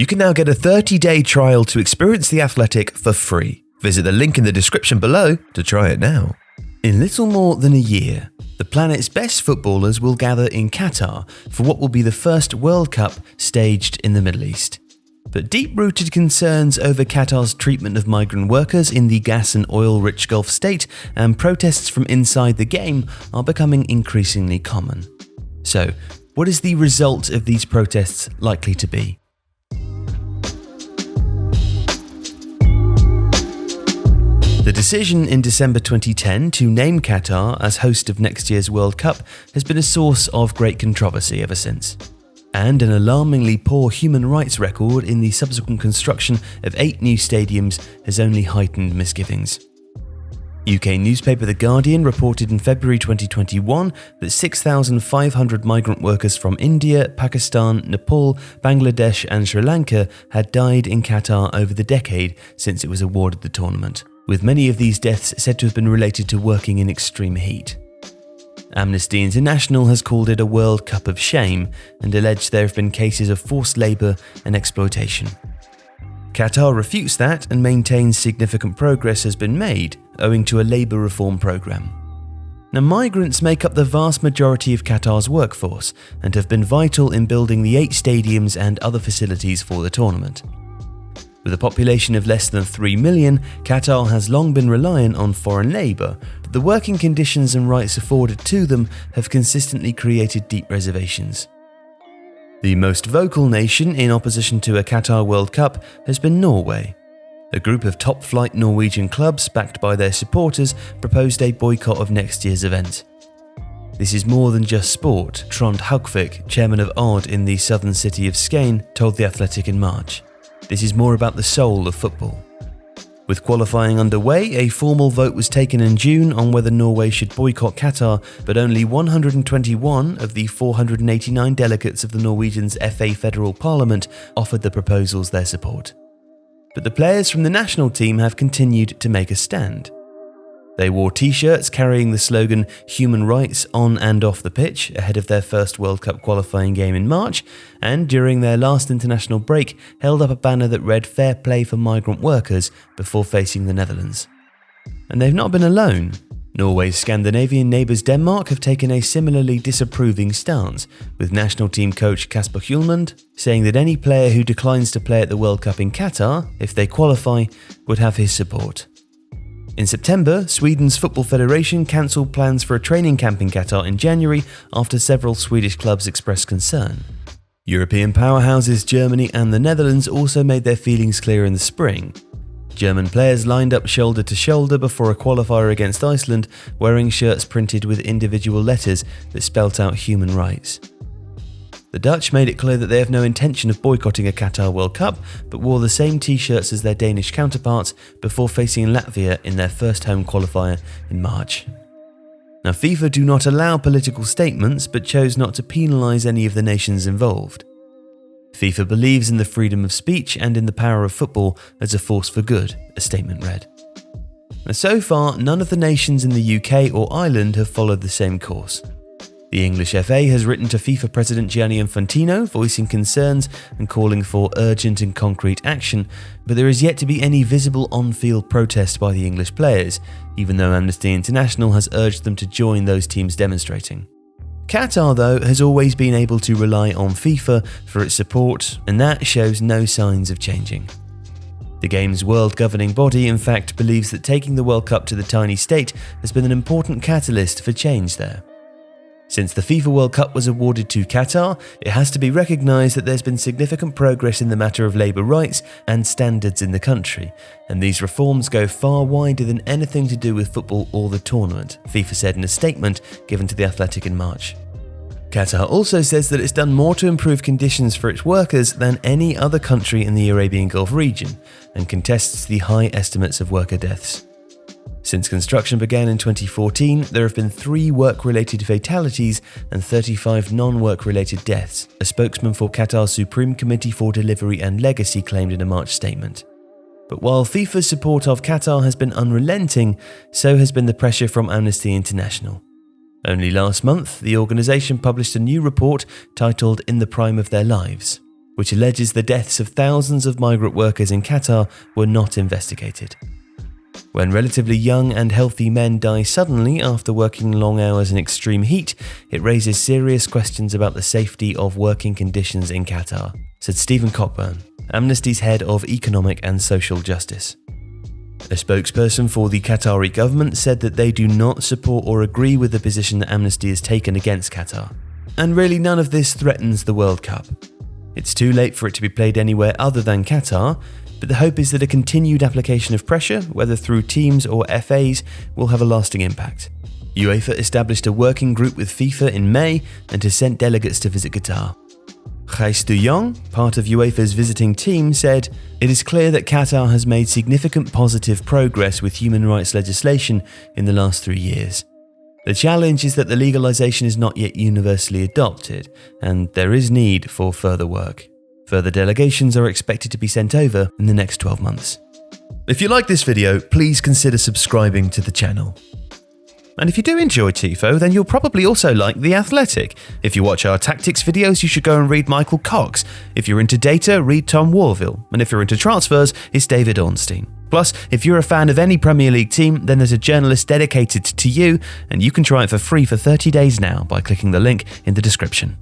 You can now get a 30-day trial to experience The Athletic for free. Visit the link in the description below to try it now. In little more than a year, the planet's best footballers will gather in Qatar for what will be the first World Cup staged in the Middle East. But deep-rooted concerns over Qatar's treatment of migrant workers in the gas and oil-rich Gulf state and protests from inside the game are becoming increasingly common. So, what is the result of these protests likely to be? The decision in December 2010 to name Qatar as host of next year's World Cup has been a source of great controversy ever since. And an alarmingly poor human rights record in the subsequent construction of 8 new stadiums has only heightened misgivings. UK newspaper The Guardian reported in February 2021 that 6,500 migrant workers from India, Pakistan, Nepal, Bangladesh and Sri Lanka had died in Qatar over the decade since it was awarded the tournament, with many of these deaths said to have been related to working in extreme heat. Amnesty International has called it a World Cup of shame and alleged there have been cases of forced labour and exploitation. Qatar refutes that and maintains significant progress has been made owing to a labour reform programme. Now, migrants make up the vast majority of Qatar's workforce and have been vital in building the 8 stadiums and other facilities for the tournament. With a population of less than 3 million, Qatar has long been reliant on foreign labour, but the working conditions and rights afforded to them have consistently created deep reservations. The most vocal nation in opposition to a Qatar World Cup has been Norway. A group of top-flight Norwegian clubs, backed by their supporters, proposed a boycott of next year's event. This is more than just sport, Trond Haugvik, chairman of Odd in the southern city of Skane, told The Athletic in March. This is more about the soul of football. With qualifying underway, a formal vote was taken in June on whether Norway should boycott Qatar, but only 121 of the 489 delegates of the Norwegian's FA Federal Parliament offered the proposals their support. But the players from the national team have continued to make a stand. They wore t-shirts carrying the slogan "Human Rights on and off the pitch" ahead of their first World Cup qualifying game in March, and during their last international break held up a banner that read "Fair play for migrant workers" before facing the Netherlands. And they've not been alone. Norway's Scandinavian neighbours Denmark have taken a similarly disapproving stance, with national team coach Kasper Hjulmand saying that any player who declines to play at the World Cup in Qatar, if they qualify, would have his support. In September, Sweden's Football Federation cancelled plans for a training camp in Qatar in January after several Swedish clubs expressed concern. European powerhouses Germany and the Netherlands also made their feelings clear in the spring. German players lined up shoulder to shoulder before a qualifier against Iceland, wearing shirts printed with individual letters that spelt out human rights. The Dutch made it clear that they have no intention of boycotting a Qatar World Cup, but wore the same t-shirts as their Danish counterparts before facing Latvia in their first home qualifier in March. Now, FIFA do not allow political statements, but chose not to penalise any of the nations involved. FIFA believes in the freedom of speech and in the power of football as a force for good, a statement read. Now, so far, none of the nations in the UK or Ireland have followed the same course. The English FA has written to FIFA President Gianni Infantino, voicing concerns and calling for urgent and concrete action, but there is yet to be any visible on-field protest by the English players, even though Amnesty International has urged them to join those teams demonstrating. Qatar, though, has always been able to rely on FIFA for its support, and that shows no signs of changing. The game's world governing body, in fact, believes that taking the World Cup to the tiny state has been an important catalyst for change there. Since the FIFA World Cup was awarded to Qatar, it has to be recognised that there's been significant progress in the matter of labour rights and standards in the country, and these reforms go far wider than anything to do with football or the tournament, FIFA said in a statement given to The Athletic in March. Qatar also says that it's done more to improve conditions for its workers than any other country in the Arabian Gulf region, and contests the high estimates of worker deaths. Since construction began in 2014, there have been 3 work-related fatalities and 35 non-work-related deaths, a spokesman for Qatar's Supreme Committee for Delivery and Legacy claimed in a March statement. But while FIFA's support of Qatar has been unrelenting, so has been the pressure from Amnesty International. Only last month, the organisation published a new report titled "In the Prime of Their Lives," which alleges the deaths of thousands of migrant workers in Qatar were not investigated. When relatively young and healthy men die suddenly after working long hours in extreme heat, it raises serious questions about the safety of working conditions in Qatar, said Stephen Cockburn, Amnesty's head of economic and social justice. A spokesperson for the Qatari government said that they do not support or agree with the position that Amnesty has taken against Qatar. And really none of this threatens the World Cup. It's too late for it to be played anywhere other than Qatar, but the hope is that a continued application of pressure, whether through teams or FAs, will have a lasting impact. UEFA established a working group with FIFA in May and has sent delegates to visit Qatar. Gijs de Jong, part of UEFA's visiting team, said, "It is clear that Qatar has made significant positive progress with human rights legislation in the last 3 years. The challenge is that the legalization is not yet universally adopted, and there is need for further work. Further delegations are expected to be sent over in the next 12 months. If you like this video, please consider subscribing to the channel. And if you do enjoy Tifo, then you'll probably also like The Athletic. If you watch our tactics videos, you should go and read Michael Cox. If you're into data, read Tom Warville. And if you're into transfers, it's David Ornstein. Plus, if you're a fan of any Premier League team, then there's a journalist dedicated to you, and you can try it for free for 30 days now by clicking the link in the description.